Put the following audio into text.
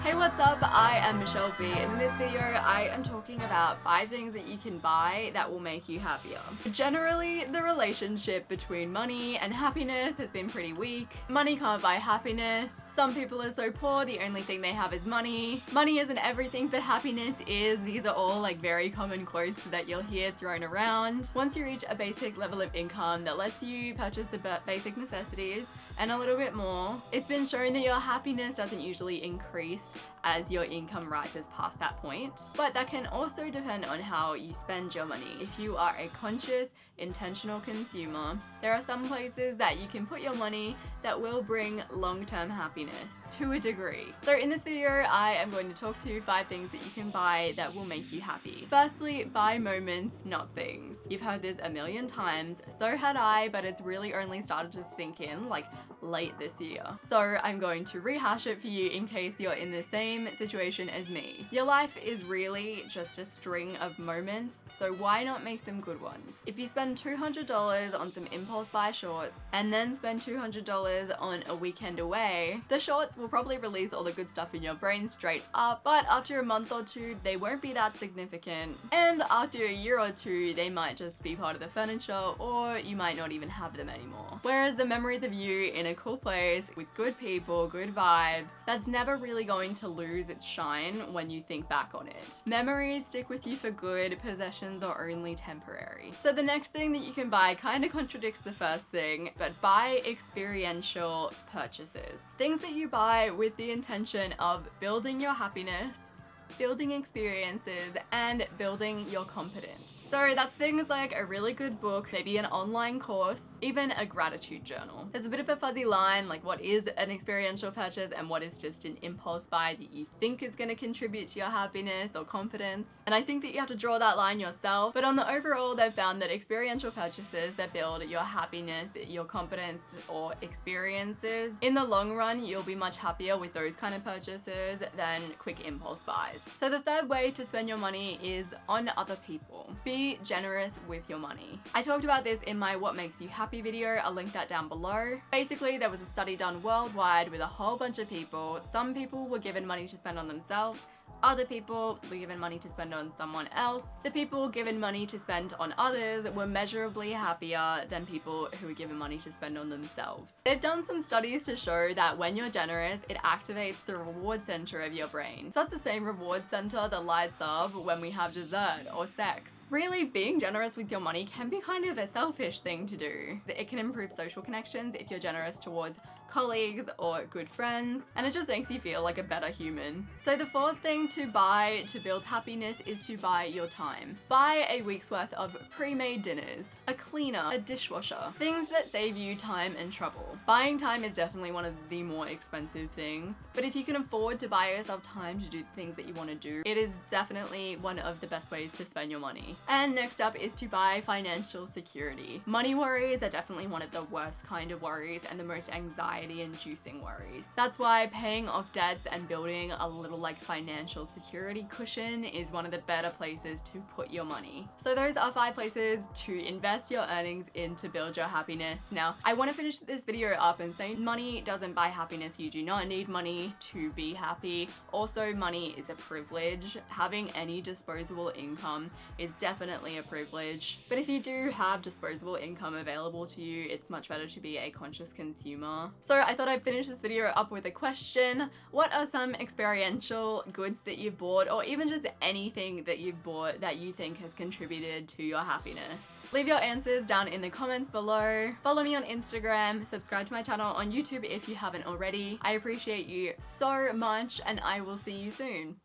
Hey, what's up? I am muchellebyt, and in this video I am talking about 5 things that you can buy that will make you happier. Generally, the relationship between money and happiness has been pretty weak. Money can't buy happiness. Some people are so poor, the only thing they have is money. Money isn't everything, but happiness is. These are all like very common quotes that you'll hear thrown around. Once you reach a basic level of income that lets you purchase the basic necessities and a little bit more, it's been shown that your happiness doesn't usually increase as your income rises past that point. But that can also depend on how you spend your money. If you are a conscious, intentional consumer, there are some places that you can put your money that will bring long-term happiness to a degree. So in this video, I am going to talk to you 5 things that you can buy that will make you happy. Firstly, buy moments, not things. You've heard this a million times, so had I, but it's really only started to sink in like late this year. So I'm going to rehash it for you in case you're in the same situation as me. Your life is really just a string of moments, so why not make them good ones? If you spend $200 on some impulse buy shorts and then spend $200 on a weekend away, the shorts will probably release all the good stuff in your brain straight up, but after a month or two, they won't be that significant. And after a year or two, they might just be part of the furniture, or you might not even have them anymore. Whereas the memories of you in a cool place with good people, good vibes, that's never really going to lose its shine when you think back on it. Memories stick with you for good, possessions are only temporary. So the next thing that you can buy kind of contradicts the first thing, but buy experiential purchases. Things that you buy with the intention of building your happiness, building experiences, and building your confidence. So that's things like a really good book, maybe an online course, even a gratitude journal. There's a bit of a fuzzy line, like what is an experiential purchase and what is just an impulse buy that you think is going to contribute to your happiness or confidence. And I think that you have to draw that line yourself. But on the overall, they've found that experiential purchases that build your happiness, your confidence, or experiences, in the long run, you'll be much happier with those kind of purchases than quick impulse buys. So the third way to spend your money is on other people. Be generous with your money. I talked about this in my What Makes You Happy video. I'll link that down below. Basically, there was a study done worldwide with a whole bunch of people. Some people were given money to spend on themselves. Other people were given money to spend on someone else. The people given money to spend on others were measurably happier than people who were given money to spend on themselves. They've done some studies to show that when you're generous, it activates the reward center of your brain. So that's the same reward center that lights up when we have dessert or sex. Really, being generous with your money can be kind of a selfish thing to do. It can improve social connections if you're generous towards colleagues or good friends, and it just makes you feel like a better human. So the fourth thing to buy to build happiness is to buy your time. Buy a week's worth of pre-made dinners, a cleaner, a dishwasher, things that save you time and trouble. Buying time is definitely one of the more expensive things, but if you can afford to buy yourself time to do the things that you want to do, it is definitely one of the best ways to spend your money. And next up is to buy financial security. Money worries are definitely one of the worst kind of worries and the most anxiety-inducing worries. That's why paying off debts and building a little like financial security cushion is one of the better places to put your money. So those are 5 places to invest your earnings in to build your happiness. Now, I want to finish this video up and say money doesn't buy happiness. You do not need money to be happy. Also, money is a privilege. Having any disposable income is definitely a privilege. But if you do have disposable income available to you, it's much better to be a conscious consumer. So I thought I'd finish this video up with a question. What are some experiential goods that you've bought, or even just anything that you've bought that you think has contributed to your happiness? Leave your answers down in the comments below. Follow me on Instagram, subscribe to my channel on YouTube if you haven't already. I appreciate you so much, and I will see you soon.